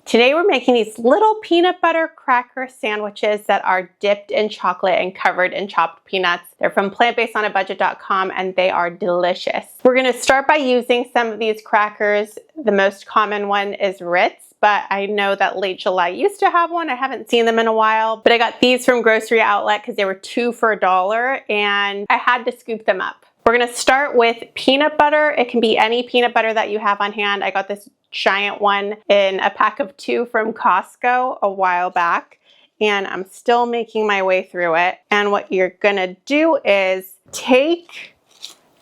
Today we're making these little peanut butter cracker sandwiches that are dipped in chocolate and covered in chopped peanuts. They're from plantbasedonabudget.com and they are delicious. We're gonna start by using some of these crackers. The most common one is Ritz, but I know that Late July used to have one. I haven't seen them in a while, but I got these from Grocery Outlet because they were 2 for $1 and I had to scoop them up. We're gonna start with peanut butter. It can be any peanut butter that you have on hand. I got this giant one in a pack of 2 from Costco a while back, and I'm still making my way through it. And what you're gonna do is take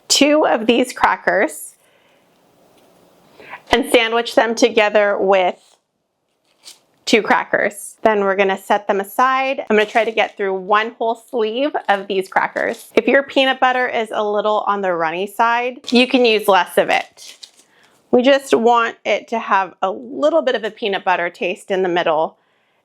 2 of these crackers and sandwich them together with 2 crackers. Then we're gonna set them aside. I'm gonna try to get through 1 whole sleeve of these crackers. If your peanut butter is a little on the runny side, you can use less of it. We just want it to have a little bit of a peanut butter taste in the middle.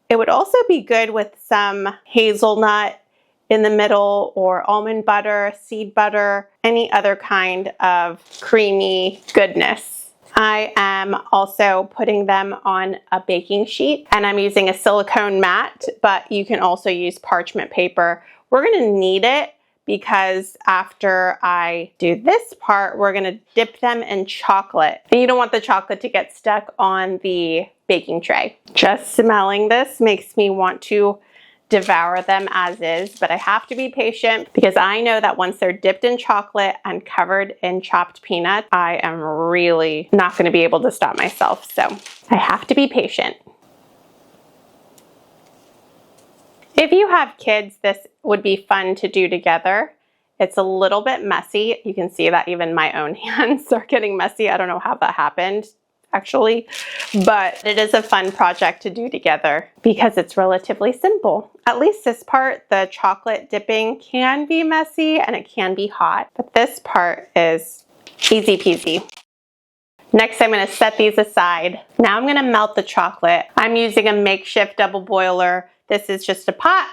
It would also be good with some hazelnut in the middle, or almond butter, seed butter, any other kind of creamy goodness. I am also putting them on a baking sheet, and I'm using a silicone mat, but you can also use parchment paper. We're gonna need it because after I do this part, we're gonna dip them in chocolate. And you don't want the chocolate to get stuck on the baking tray. Just smelling this makes me want to devour them as is, but I have to be patient because I know that once they're dipped in chocolate and covered in chopped peanuts, I am really not gonna be able to stop myself. So I have to be patient. If you have kids, this would be fun to do together. It's a little bit messy. You can see that even my own hands are getting messy. I don't know how that happened, actually, but it is a fun project to do together because it's relatively simple. At least this part, the chocolate dipping, can be messy and it can be hot, but this part is easy peasy. Next, I'm gonna set these aside. Now I'm gonna melt the chocolate. I'm using a makeshift double boiler. This is just a pot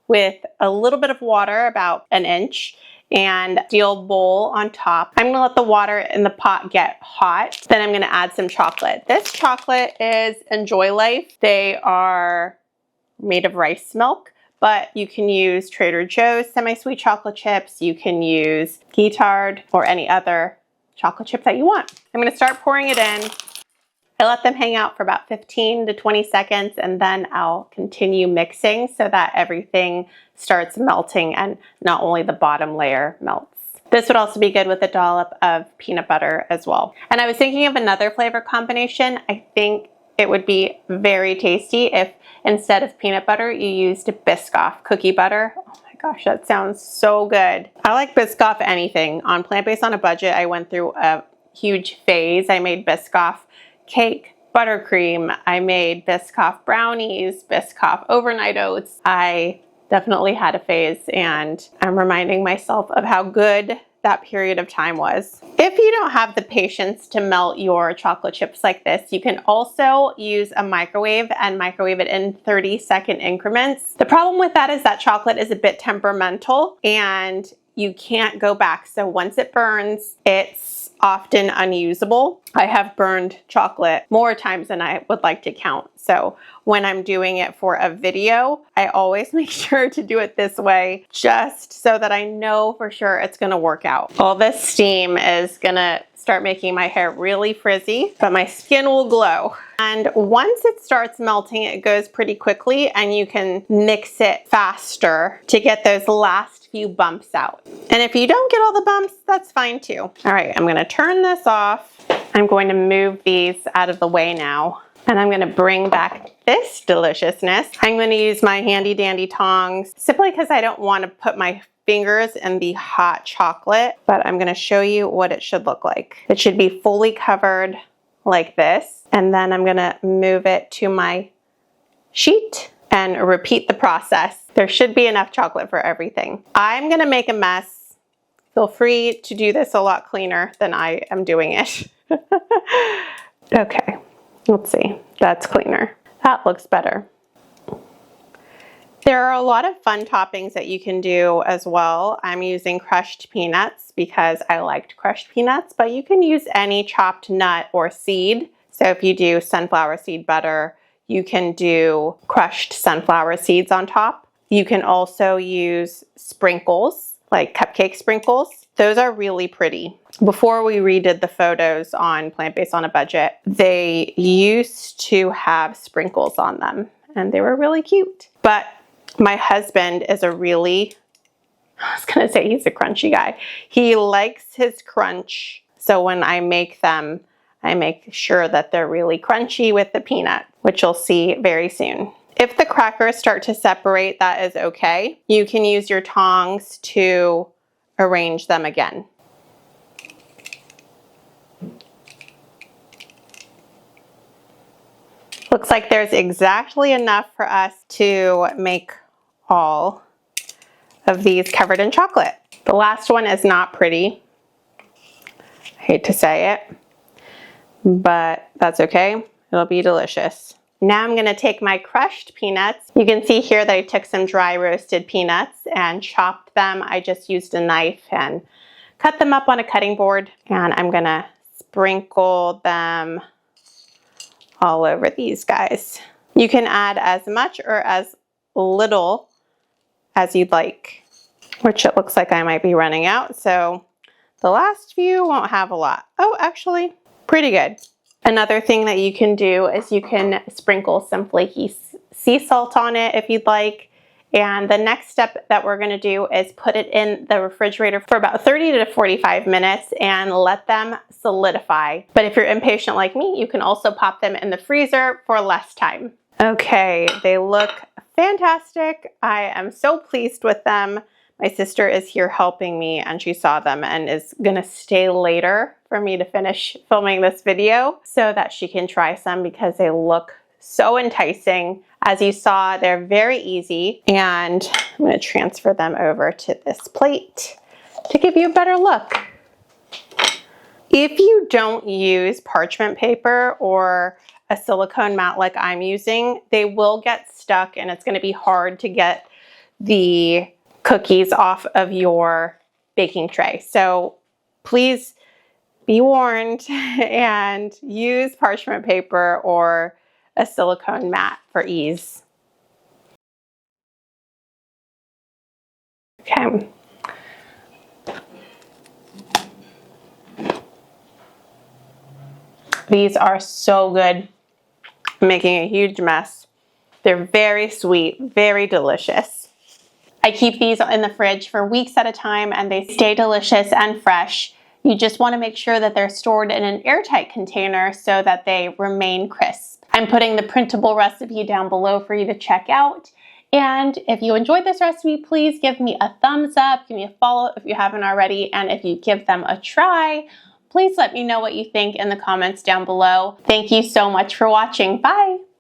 with a little bit of water, about 1 inch, and a steel bowl on top. I'm gonna let the water in the pot get hot. Then I'm gonna add some chocolate. This chocolate is Enjoy Life. They are made of rice milk, but you can use Trader Joe's semi-sweet chocolate chips. You can use Guittard or any other chocolate chip that you want. I'm gonna start pouring it in. I let them hang out for about 15 to 20 seconds and then I'll continue mixing so that everything starts melting and not only the bottom layer melts. This would also be good with a dollop of peanut butter as well. And I was thinking of another flavor combination. I think it would be very tasty if instead of peanut butter, you used Biscoff cookie butter. Oh my gosh, that sounds so good. I like Biscoff anything. On Plant Based on a Budget, I went through a huge phase. I made Biscoff cake, buttercream. I made Biscoff brownies, Biscoff overnight oats. I definitely had a phase and I'm reminding myself of how good that period of time was. If you don't have the patience to melt your chocolate chips like this, you can also use a microwave and microwave it in 30-second increments. The problem with that is that chocolate is a bit temperamental and you can't go back. So once it burns, it's often unusable. I have burned chocolate more times than I would like to count. So when I'm doing it for a video, I always make sure to do it this way just so that I know for sure it's gonna work out. All this steam is gonna start making my hair really frizzy, but my skin will glow. And once it starts melting, it goes pretty quickly and you can mix it faster to get those last few bumps out. And if you don't get all the bumps, that's fine too. All right, I'm gonna turn this off. I'm going to move these out of the way now. And I'm gonna bring back this deliciousness. I'm gonna use my handy dandy tongs simply because I don't wanna put my fingers in the hot chocolate, but I'm gonna show you what it should look like. It should be fully covered like this. And then I'm gonna move it to my sheet and repeat the process. There should be enough chocolate for everything. I'm gonna make a mess. Feel free to do this a lot cleaner than I am doing it. Okay, let's see, that's cleaner. That looks better. There are a lot of fun toppings that you can do as well. I'm using crushed peanuts because I liked crushed peanuts, but you can use any chopped nut or seed. So if you do sunflower seed butter, You can do crushed sunflower seeds on top. You can also use sprinkles, like cupcake sprinkles. Those are really pretty. Before we redid the photos on Plant-Based on a Budget, they used to have sprinkles on them and they were really cute. But my husband is a really, I was gonna say he's a crunchy guy. He likes his crunch. So when I make them, I make sure that they're really crunchy with the peanut, which you'll see very soon. If the crackers start to separate, that is okay. You can use your tongs to arrange them again. Looks like there's exactly enough for us to make all of these covered in chocolate. The last one is not pretty. I hate to say it, but that's okay. It'll be delicious. Now I'm gonna take my crushed peanuts. You can see here that I took some dry roasted peanuts and chopped them. I just used a knife and cut them up on a cutting board, and I'm gonna sprinkle them all over these guys. You can add as much or as little as you'd like, which it looks like I might be running out, so the last few won't have a lot. Oh, actually, pretty good. Another thing that you can do is you can sprinkle some flaky sea salt on it if you'd like. And the next step that we're gonna do is put it in the refrigerator for about 30 to 45 minutes and let them solidify. But if you're impatient like me, you can also pop them in the freezer for less time. Okay, they look fantastic. I am so pleased with them. My sister is here helping me and she saw them and is gonna stay later for me to finish filming this video so that she can try some because they look so enticing. As you saw, they're very easy, and I'm gonna transfer them over to this plate to give you a better look. If you don't use parchment paper or a silicone mat like I'm using, they will get stuck and it's gonna be hard to get the cookies off of your baking tray. So please be warned and use parchment paper or a silicone mat for ease. Okay. These are so good. I'm making a huge mess. They're very sweet, very delicious. I keep these in the fridge for weeks at a time and they stay delicious and fresh. You just want to make sure that they're stored in an airtight container so that they remain crisp. I'm putting the printable recipe down below for you to check out. And if you enjoyed this recipe, please give me a thumbs up, give me a follow if you haven't already, and if you give them a try, please let me know what you think in the comments down below. Thank you so much for watching. Bye!